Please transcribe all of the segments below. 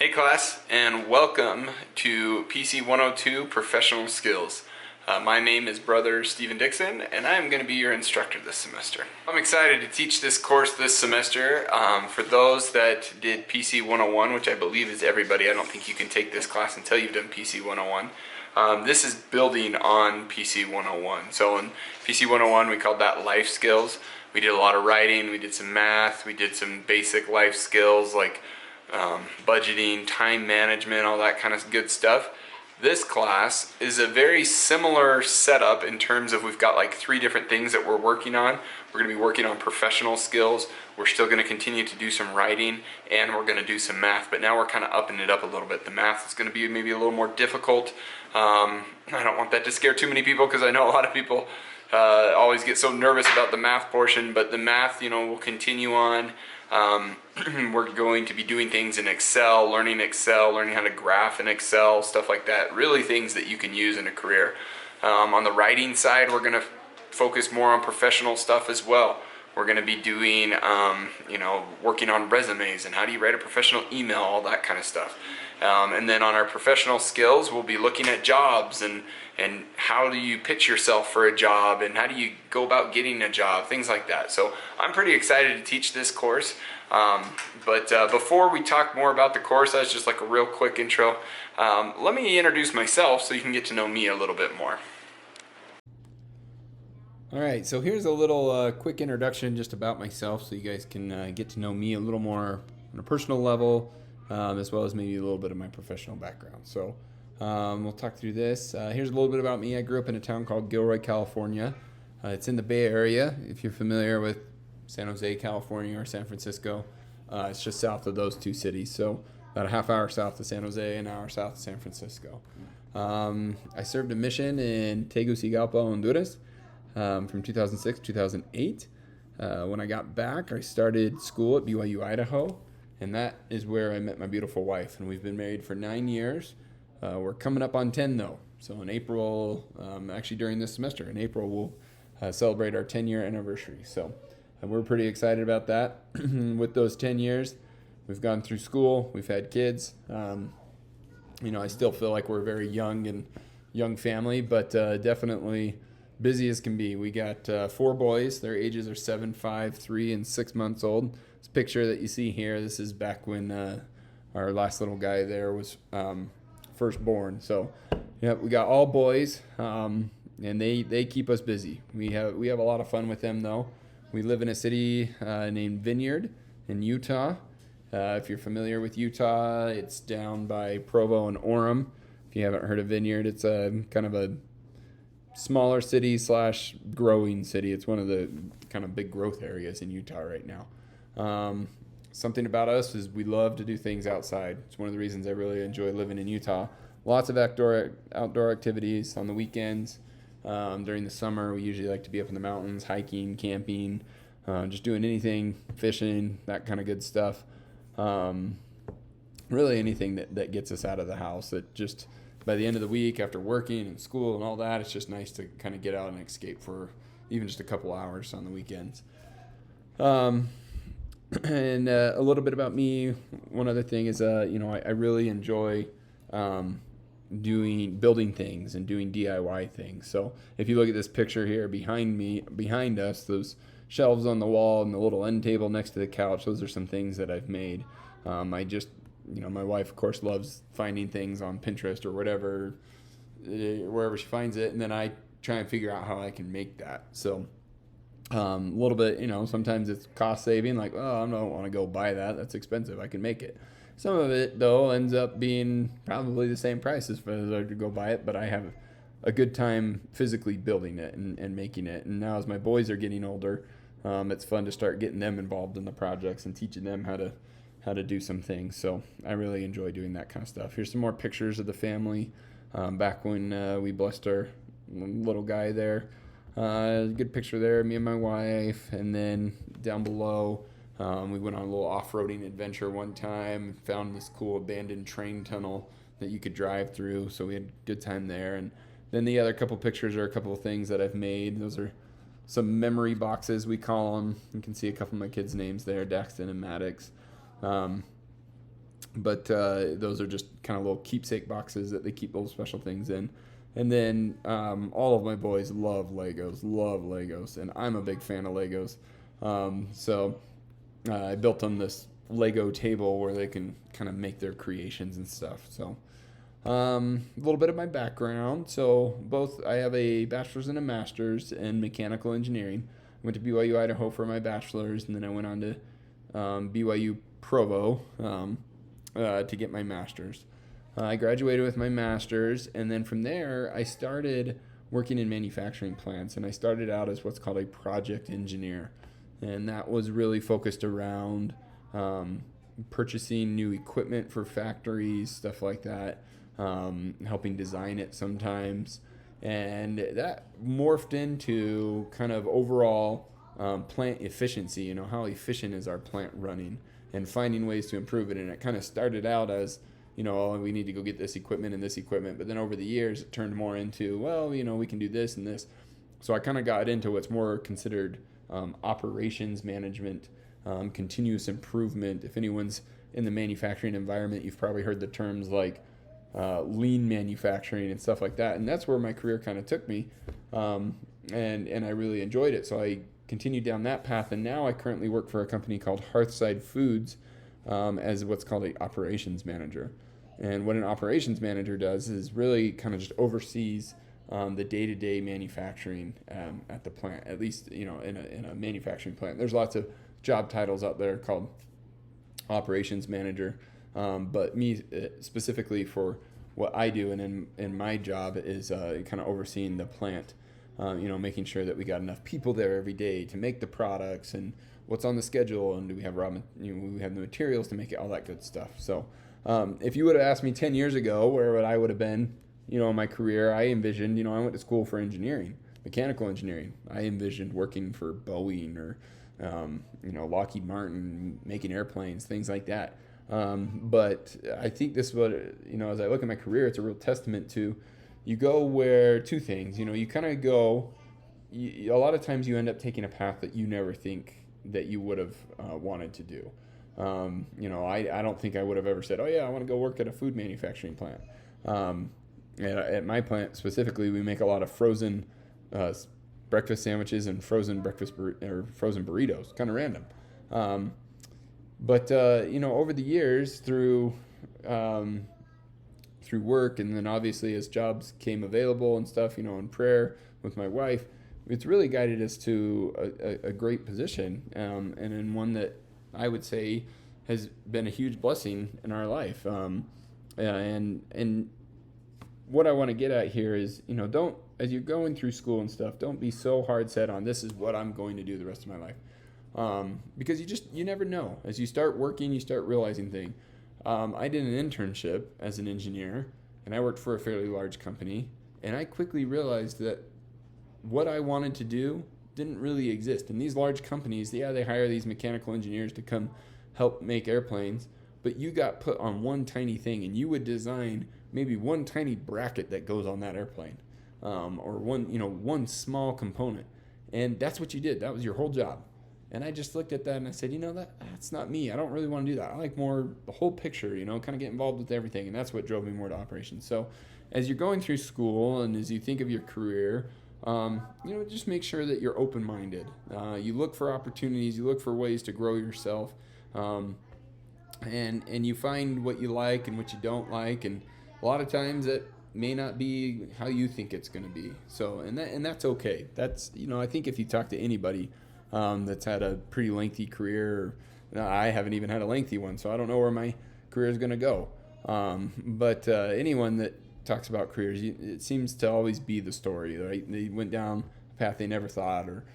Hey class, and welcome to PC 102 Professional Skills. My name is Brother Stephen Dixon, and I'm going to be your instructor this semester. I'm excited to teach this course this semester. For those that did PC 101, which I believe is everybody, I don't think you can take this class until you've done PC 101. This is building on PC 101. So in PC 101, we called that life skills. We did a lot of writing, we did some math, we did some basic life skills like budgeting, time management, all that kind of good stuff. This class is a very similar setup in terms of we've got like 3 different things that we're working on. We're going to be working on professional skills. We're still going to continue to do some writing, and we're going to do some math, but now we're kind of upping it up a little bit. The math is going to be maybe a little more difficult. I don't want that to scare too many people because I know a lot of people always get so nervous about the math portion, but the math, will continue on. We're going to be doing things in Excel, learning how to graph in Excel, stuff like that. Really things that you can use in a career. On the writing side, we're going to focus more on professional stuff as well. We're going to be doing, working on resumes and how do you write a professional email, all that kind of stuff. And then on our professional skills, we'll be looking at jobs and how do you pitch yourself for a job and how do you go about getting a job, things like that. So I'm pretty excited to teach this course. But before we talk more about the course, that's just like a real quick intro. Let me introduce myself so you can get to know me a little bit more. All right, so here's a little quick introduction just about myself so you guys can get to know me a little more on a personal level, as well as maybe a little bit of my professional background. So we'll talk through this. Here's a little bit about me. I grew up in a town called Gilroy, California. It's in the Bay Area. If you're familiar with San Jose, California, or San Francisco, it's just south of those 2 cities. So about a half hour south of San Jose, an hour south of San Francisco. I served a mission in Tegucigalpa, Honduras, from 2006 to 2008. When I got back, I started school at BYU, Idaho, and that is where I met my beautiful wife, and we've been married for 9 years. We're coming up on 10 though. So in April, actually during this semester, in April, we'll celebrate our 10-year anniversary. So we're pretty excited about that. With those 10 years, we've gone through school, we've had kids. I still feel like we're a very young family, but definitely busy as can be. We got 4 boys. Their ages are 7, 5, 3, and 6 months old. This picture that you see here, this is back when our last little guy there was first born. So we got all boys, and they keep us busy. We have a lot of fun with them though. We live in a city named Vineyard in Utah. If you're familiar with Utah, it's down by Provo and Orem. If you haven't heard of Vineyard, it's a kind of a smaller city / growing city. It's one of the kind of big growth areas in Utah right now. Something about us is we love to do things outside. It's one of the reasons I really enjoy living in Utah. Lots of outdoor activities on the weekends. During the summer, we usually like to be up in the mountains, hiking, camping, just doing anything, fishing, that kind of good stuff. Really anything that gets us out of the house. That just by the end of the week, after working and school and all that, it's just nice to kind of get out and escape for even just a couple hours on the weekends. And a little bit about me. One other thing is, I really enjoy building things and doing DIY things. So if you look at this picture here behind us, those shelves on the wall and the little end table next to the couch, those are some things that I've made. My wife, of course, loves finding things on Pinterest or whatever, wherever she finds it, and then I try and figure out how I can make that. So a little bit, sometimes it's cost saving, like, oh, I don't want to go buy that. That's expensive. I can make it. Some of it, though, ends up being probably the same price as if I were to go buy it, but I have a good time physically building it and making it. And now as my boys are getting older, it's fun to start getting them involved in the projects and teaching them how to do some things. So I really enjoy doing that kind of stuff. Here's some more pictures of the family back when we blessed our little guy there. Good picture there, me and my wife. And then down below, we went on a little off-roading adventure one time, found this cool abandoned train tunnel that you could drive through, so we had a good time there. And then the other couple pictures are a couple of things that I've made. Those are some memory boxes, we call them. You can see a couple of my kids' names there, Daxton and Maddox. but those are just kind of little keepsake boxes that they keep little special things in. And then all of my boys love Legos, and I'm a big fan of Legos. So I built them this Lego table where they can kind of make their creations and stuff. So a little bit of my background. So both I have a bachelor's and a master's in mechanical engineering. I went to BYU Idaho for my bachelor's, and then I went on to BYU Provo to get my master's. I graduated with my master's, and then from there I started working in manufacturing plants, and I started out as what's called a project engineer, and that was really focused around purchasing new equipment for factories, stuff like that, helping design it sometimes, and that morphed into kind of overall plant efficiency. You know, how efficient is our plant running, and finding ways to improve it. And it kind of started out as, you know, oh, we need to go get this equipment and this equipment, but then over the years it turned more into, well, you know, we can do this and this. So I kind of got into what's more considered operations management, continuous improvement. If anyone's in the manufacturing environment, you've probably heard the terms like lean manufacturing and stuff like that. And that's where my career kind of took me. And I really enjoyed it. So I continued down that path. And now I currently work for a company called Hearthside Foods as what's called an operations manager. And what an operations manager does is really kind of just oversees the day-to-day manufacturing at the plant, at least, you know, in a manufacturing plant. There's lots of job titles out there called operations manager. But me specifically for what I do and in my job is kind of overseeing the plant, you know, making sure that we got enough people there every day to make the products and what's on the schedule, and do we have we have the materials to make it, all that good stuff. So if you would have asked me 10 years ago where would I would have been, you know, in my career, I envisioned, you know, I went to school for engineering, mechanical engineering. I envisioned working for Boeing or, you know, Lockheed Martin, making airplanes, things like that. But I think this is what, you know, as I look at my career, it's a real testament to, you go where two things, you know, you kind of go, a lot of times you end up taking a path that you never think that you would have wanted to do. You know, I don't think I would have ever said, oh yeah, I want to go work at a food manufacturing plant. At my plant specifically, we make a lot of frozen breakfast sandwiches and frozen frozen burritos, kind of random. But you know, over the years, through work, and then obviously as jobs came available and stuff, you know, in prayer with my wife, it's really guided us to a great position, and in one that I would say has been a huge blessing in our life. And what I want to get at here is, you know, don't, as you're going through school and stuff, don't be so hard set on this is what I'm going to do the rest of my life. Because you never know. As you start working, you start realizing things. I did an internship as an engineer, and I worked for a fairly large company, and I quickly realized that what I wanted to do didn't really exist. And these large companies, yeah, they hire these mechanical engineers to come help make airplanes, but you got put on one tiny thing, and you would design maybe one tiny bracket that goes on that airplane, or one small component, and that's what you did. That was your whole job. And I just looked at that and I said, you know, that's not me. I don't really want to do that. I like more the whole picture, you know, kind of get involved with everything. And that's what drove me more to operations. So as you're going through school and as you think of your career, you know, just make sure that you're open-minded. You look for opportunities, you look for ways to grow yourself, and you find what you like and what you don't like. And a lot of times that may not be how you think it's going to be. So, and that's okay. That's, you know, I think if you talk to anybody that's had a pretty lengthy career, I haven't even had a lengthy one, so I don't know where my career is going to go. But anyone that talks about careers, it seems to always be the story, right? They went down a path they never thought, or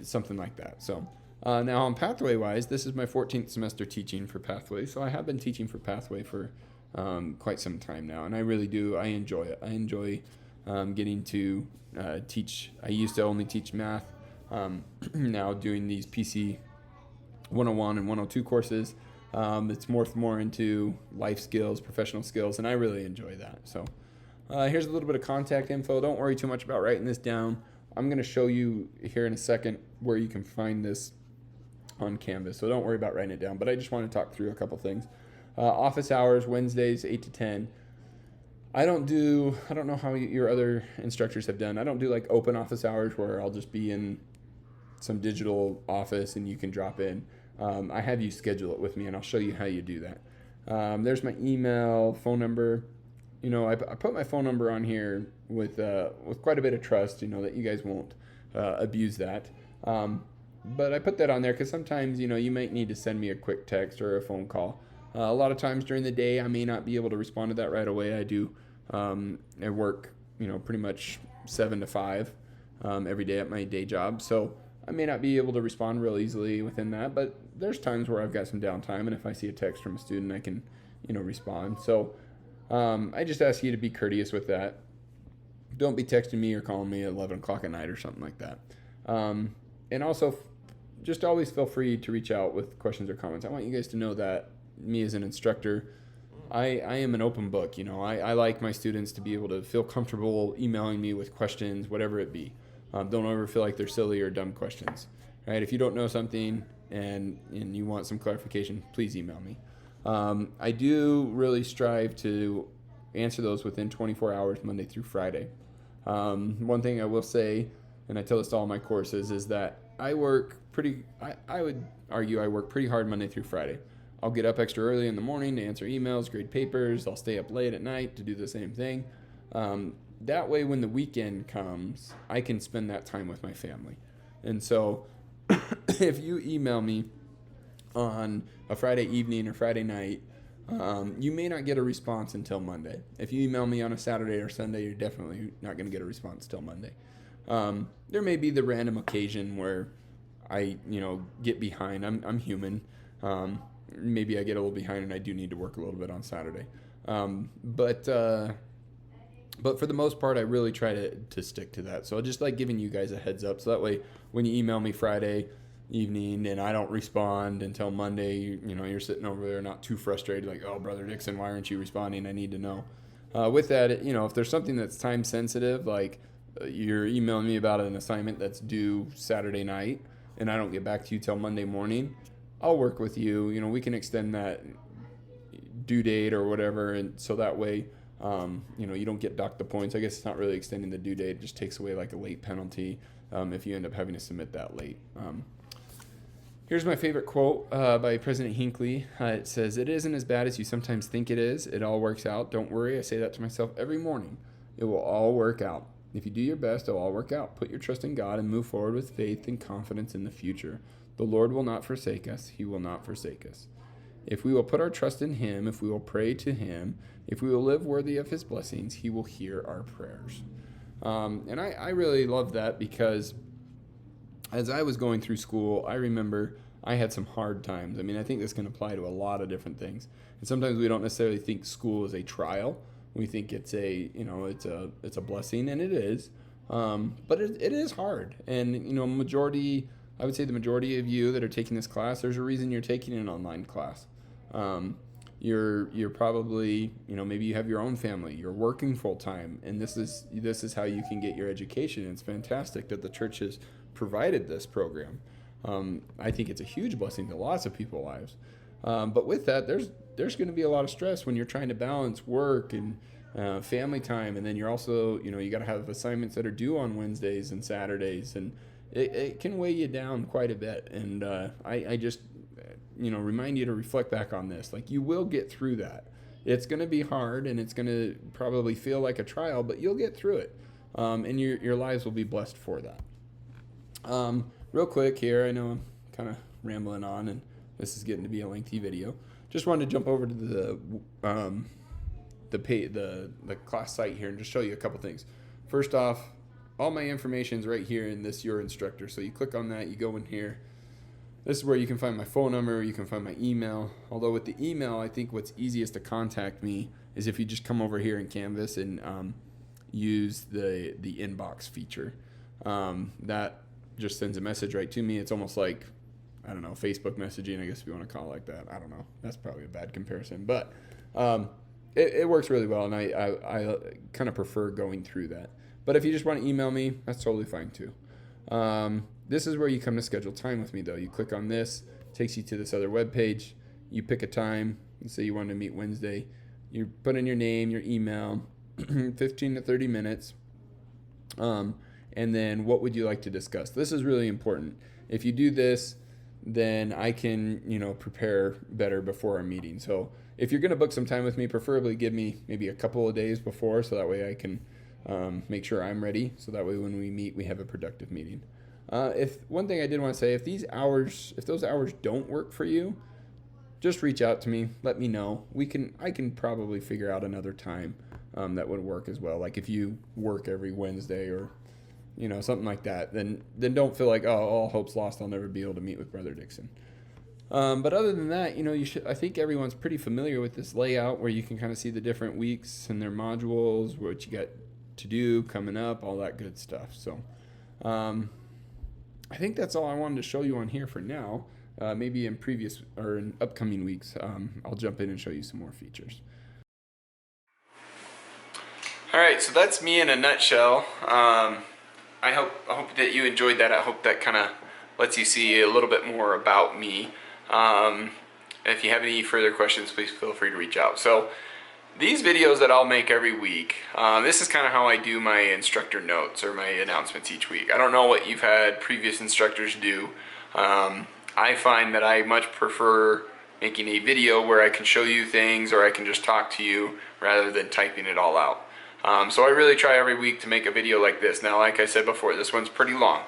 something like that. So now on Pathway-wise, this is my 14th semester teaching for Pathway, so I have been teaching for Pathway for quite some time now, and I really do. I enjoy it. I enjoy getting to teach. I used to only teach math. Now doing these PC 101 and 102 courses, it's morphed more into life skills, professional skills, and I really enjoy that. So here's a little bit of contact info. Don't worry too much about writing this down. I'm going to show you here in a second where you can find this on Canvas, so don't worry about writing it down, but I just want to talk through a couple things. Office hours, Wednesdays, 8 to 10. I don't know how your other instructors have done. I don't do like open office hours where I'll just be in some digital office and you can drop in. I have you schedule it with me, and I'll show you how you do that. There's my email, phone number. I put my phone number on here with quite a bit of trust, that you guys won't abuse that. But I put that on there because sometimes, you might need to send me a quick text or a phone call. A lot of times during the day, I may not be able to respond to that right away. I do. I work, pretty much 7 to 5 every day at my day job. So I may not be able to respond real easily within that, but there's times where I've got some downtime, and if I see a text from a student, I can, respond. So I just ask you to be courteous with that. Don't be texting me or calling me at 11 o'clock at night or something like that. And also, just always feel free to reach out with questions or comments. I want you guys to know that me as an instructor, I am an open book. I like my students to be able to feel comfortable emailing me with questions, whatever it be. Don't ever feel like they're silly or dumb questions. Right? If you don't know something and you want some clarification, please email me. I do really strive to answer those within 24 hours, Monday through Friday. One thing I will say, and I tell this to all my courses, is that I would argue I work pretty hard Monday through Friday. I'll get up extra early in the morning to answer emails, grade papers. I'll stay up late at night to do the same thing. That way, when the weekend comes, I can spend that time with my family. And so if you email me on a Friday evening or Friday night, you may not get a response until Monday. If you email me on a Saturday or Sunday, you're definitely not going to get a response till Monday. There may be the random occasion where I, get behind. I'm human. Maybe I get a little behind and I do need to work a little bit on Saturday. But for the most part, I really try to stick to that. So I just like giving you guys a heads up. So that way, when you email me Friday evening and I don't respond until Monday, you're sitting over there not too frustrated, like, oh, Brother Dixon, why aren't you responding? I need to know. With that, if there's something that's time sensitive, like you're emailing me about an assignment that's due Saturday night and I don't get back to you till Monday morning, I'll work with you. We can extend that due date or whatever, and so that way, you don't get docked the points. I guess it's not really extending the due date. It just takes away like a late penalty if you end up having to submit that late. Here's my favorite quote by President Hinckley. It says, "It isn't as bad as you sometimes think it is. It all works out. Don't worry." I say that to myself every morning. It will all work out. If you do your best, it'll all work out. Put your trust in God and move forward with faith and confidence in the future. The Lord will not forsake us. He will not forsake us. If we will put our trust in Him, if we will pray to Him, if we will live worthy of His blessings, He will hear our prayers. And I really love that because as I was going through school, I remember I had some hard times. I think this can apply to a lot of different things. And sometimes we don't necessarily think school is a trial. We think it's a blessing, and it is. But it is hard. And, I would say the majority of you that are taking this class, there's a reason you're taking an online class. You're probably, maybe you have your own family, you're working full time, and this is how you can get your education. It's fantastic that the church has provided this program. I think it's a huge blessing to lots of people's lives. But with that, there's going to be a lot of stress when you're trying to balance work and family time, and then you're also, you got to have assignments that are due on Wednesdays and Saturdays, and it can weigh you down quite a bit. And I just remind you to reflect back on this. Like, you will get through that. It's going to be hard, and it's going to probably feel like a trial, but you'll get through it. And your lives will be blessed for that. Real quick here, I know I'm kind of rambling on, and this is getting to be a lengthy video. Just wanted to jump over to the class site here and just show you a couple things. First off, all my information is right here in this Your Instructor. So you click on that, you go in here. This is where you can find my phone number, you can find my email. Although with the email, I think what's easiest to contact me is if you just come over here in Canvas and use the inbox feature. That just sends a message right to me. It's almost like, I don't know, Facebook messaging, I guess if you want to call it like that. I don't know. That's probably a bad comparison. But it works really well, and I kind of prefer going through that. But if you just want to email me, that's totally fine too. This is where you come to schedule time with me, though. You click on this, takes you to this other web page. You pick a time, Let's say you want to meet Wednesday. You put in your name, your email, 15 to 30 minutes. And then what would you like to discuss? This is really important. If you do this, then I can, prepare better before our meeting. So if you're going to book some time with me, preferably give me maybe a couple of days before, so that way I can make sure I'm ready. So that way when we meet, we have a productive meeting. If one thing I did want to say, if those hours don't work for you, just reach out to me. Let me know. I can probably figure out another time that would work as well. Like if you work every Wednesday or something like that, then don't feel like, oh, all hope's lost, I'll never be able to meet with Brother Dixon. But other than that, I think everyone's pretty familiar with this layout where you can kind of see the different weeks and their modules, what you got to do coming up, all that good stuff. So I think that's all I wanted to show you on here for now. Maybe in previous or in upcoming weeks, I'll jump in and show you some more features. All right, so that's me in a nutshell. I hope that you enjoyed that. I hope that kind of lets you see a little bit more about me. If you have any further questions, please feel free to reach out. So these videos that I'll make every week, this is kind of how I do my instructor notes or my announcements each week. I don't know what you've had previous instructors do. I find that I much prefer making a video where I can show you things or I can just talk to you rather than typing it all out. So I really try every week to make a video like this. Now, like I said before, this one's pretty long.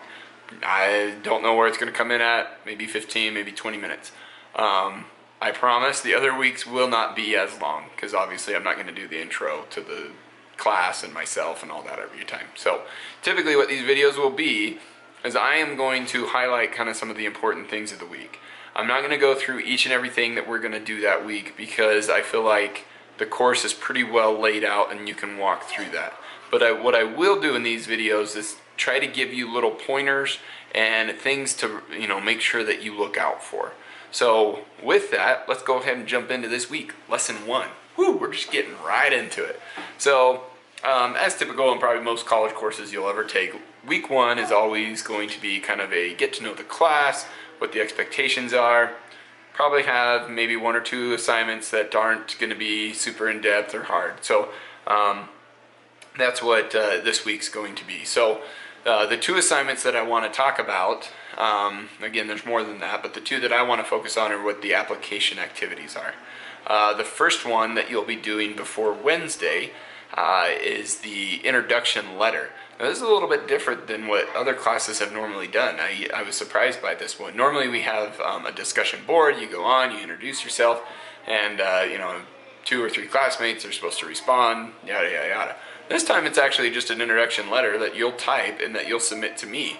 I don't know where it's going to come in at, maybe 15, maybe 20 minutes. I promise the other weeks will not be as long, because obviously I'm not going to do the intro to the class and myself and all that every time. So typically what these videos will be is I am going to highlight kind of some of the important things of the week. I'm not going to go through each and everything that we're going to do that week, because I feel like the course is pretty well laid out and you can walk through that. But what I will do in these videos is try to give you little pointers and things to make sure that you look out for. So with that, let's go ahead and jump into this week, lesson 1. Woo, we're just getting right into it. So as typical in probably most college courses you'll ever take, week 1 is always going to be kind of a get to know the class, what the expectations are. Probably have maybe 1 or 2 assignments that aren't going to be super in-depth or hard. So that's what this week's going to be. So the 2 assignments that I want to talk about, again, there's more than that, but the 2 that I want to focus on are what the application activities are. The first one that you'll be doing before Wednesday is the introduction letter. Now, this is a little bit different than what other classes have normally done. I was surprised by this one. Normally we have a discussion board, you go on, you introduce yourself, and 2 or 3 classmates are supposed to respond, yada yada yada. This time it's actually just an introduction letter that you'll type and that you'll submit to me.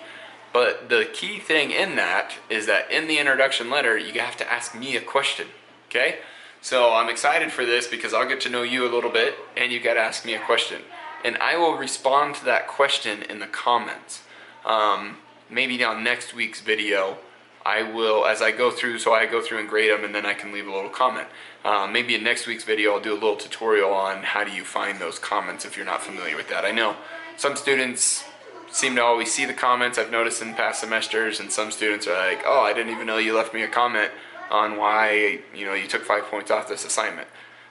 But the key thing in that is that in the introduction letter you have to ask me a question, okay? So I'm excited for this because I'll get to know you a little bit and you got to ask me a question. And I will respond to that question in the comments. Maybe on next week's video, I will, as I go through, so I go through and grade them and then I can leave a little comment. Maybe in next week's video I'll do a little tutorial on how do you find those comments if you're not familiar with that. I know some students seem to always see the comments, I've noticed in past semesters, and some students are like, oh, I didn't even know you left me a comment on why you took 5 points off this assignment.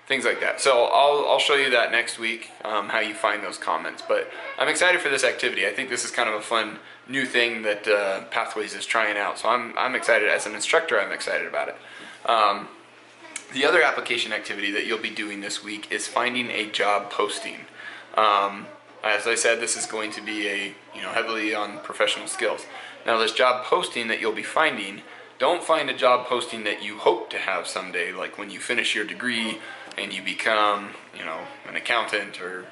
Things like that. So I'll show you that next week, how you find those comments. But I'm excited for this activity. I think this is kind of a fun new thing that Pathways is trying out. So I'm excited. As an instructor, I'm excited about it. The other application activity that you'll be doing this week is finding a job posting. As I said, this is going to be heavily on professional skills. Now, this job posting that you'll be finding, don't find a job posting that you hope to have someday, like when you finish your degree and you become, an accountant or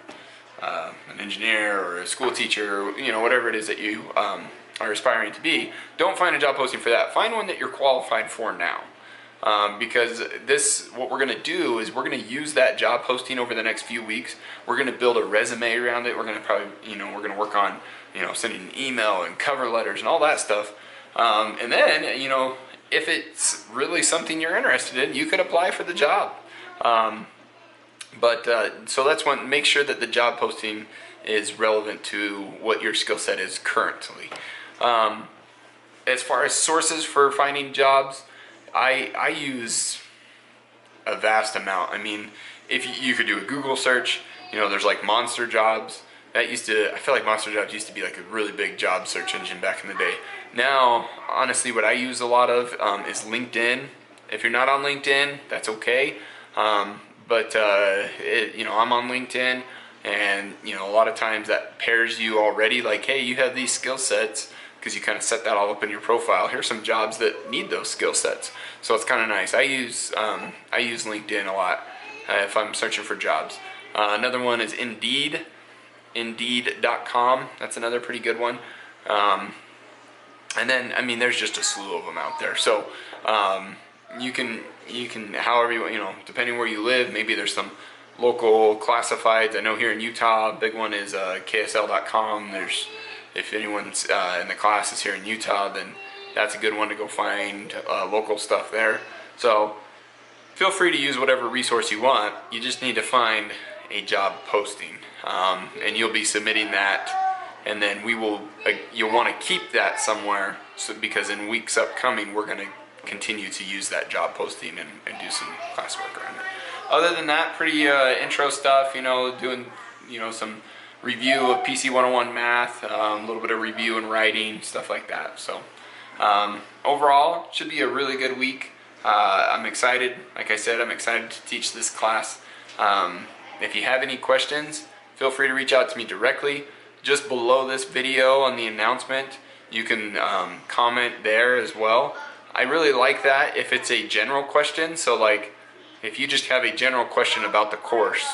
an engineer or a school teacher, or, whatever it is that you are aspiring to be. Don't find a job posting for that. Find one that you're qualified for now. Because what we're going to do is we're going to use that job posting over the next few weeks. We're going to build a resume around it. We're going to probably, we're going to work on, sending an email and cover letters and all that stuff. And then, if it's really something you're interested in, you could apply for the job. So that's one, make sure that the job posting is relevant to what your skill set is currently. As far as sources for finding jobs, I use a vast amount. I mean, if you could do a Google search, you know, there's like Monster Jobs. That used to, I feel like Monster Jobs used to be like a really big job search engine back in the day. Now, honestly, what I use a lot of is LinkedIn. If you're not on LinkedIn, that's okay. You know, I'm on LinkedIn, and you know, a lot of times that pairs you already, like, hey, you have these skill sets, because you kind of set that all up in your profile. Here's some jobs that need those skill sets. So it's kind of nice. I use LinkedIn a lot if I'm searching for jobs. Another one is Indeed. Indeed.com. That's another pretty good one. And then, I mean, there's just a slew of them out there. So you can however you know, depending where you live, maybe there's some local classifieds. I know here in Utah, a big one is KSL.com. There's, if anyone's in the class is here in Utah, then that's a good one to go find local stuff there. So feel free to use whatever resource you want. You just need to find a job posting, and you'll be submitting that, and then you'll want to keep that somewhere, so, because in weeks upcoming we're going to continue to use that job posting and do some classwork around it. Other than that, pretty intro stuff, you know, doing, you know, some review of PC 101 math, a little bit of review and writing, stuff like that. So overall, should be a really good week. I'm excited. Like I said, I'm excited to teach this class. If you have any questions, feel free to reach out to me directly. Just below this video on the announcement, you can comment there as well. I really like that if it's a general question. So like, if you just have a general question about the course,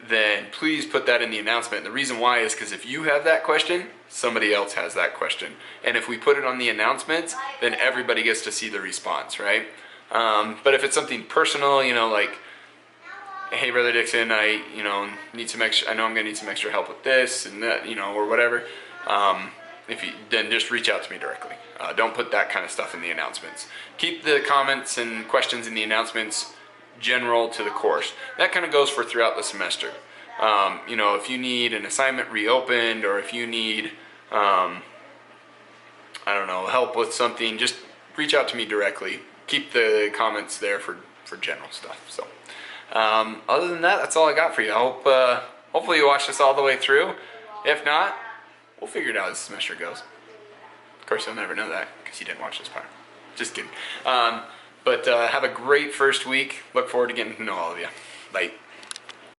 then please put that in the announcement. The reason why is because if you have that question, somebody else has that question. And if we put it on the announcements, then everybody gets to see the response, right? But if it's something personal, you know, like, hey, Brother Dixon, I need some extra, I know I'm gonna need some extra help with this and that, you know, or whatever. Then just reach out to me directly. Don't put that kind of stuff in the announcements. Keep the comments and questions in the announcements general to the course. That kind of goes for throughout the semester. You know, if you need an assignment reopened, or if you need, I don't know, help with something, just reach out to me directly. Keep the comments there for general stuff. So other than that, that's all I got for you. I hope hopefully you watch this all the way through. If not, we'll figure it out as the semester goes. Of course, you'll never know that because you didn't watch this part. Just kidding. But have a great first week. Look forward to getting to know all of you. Bye.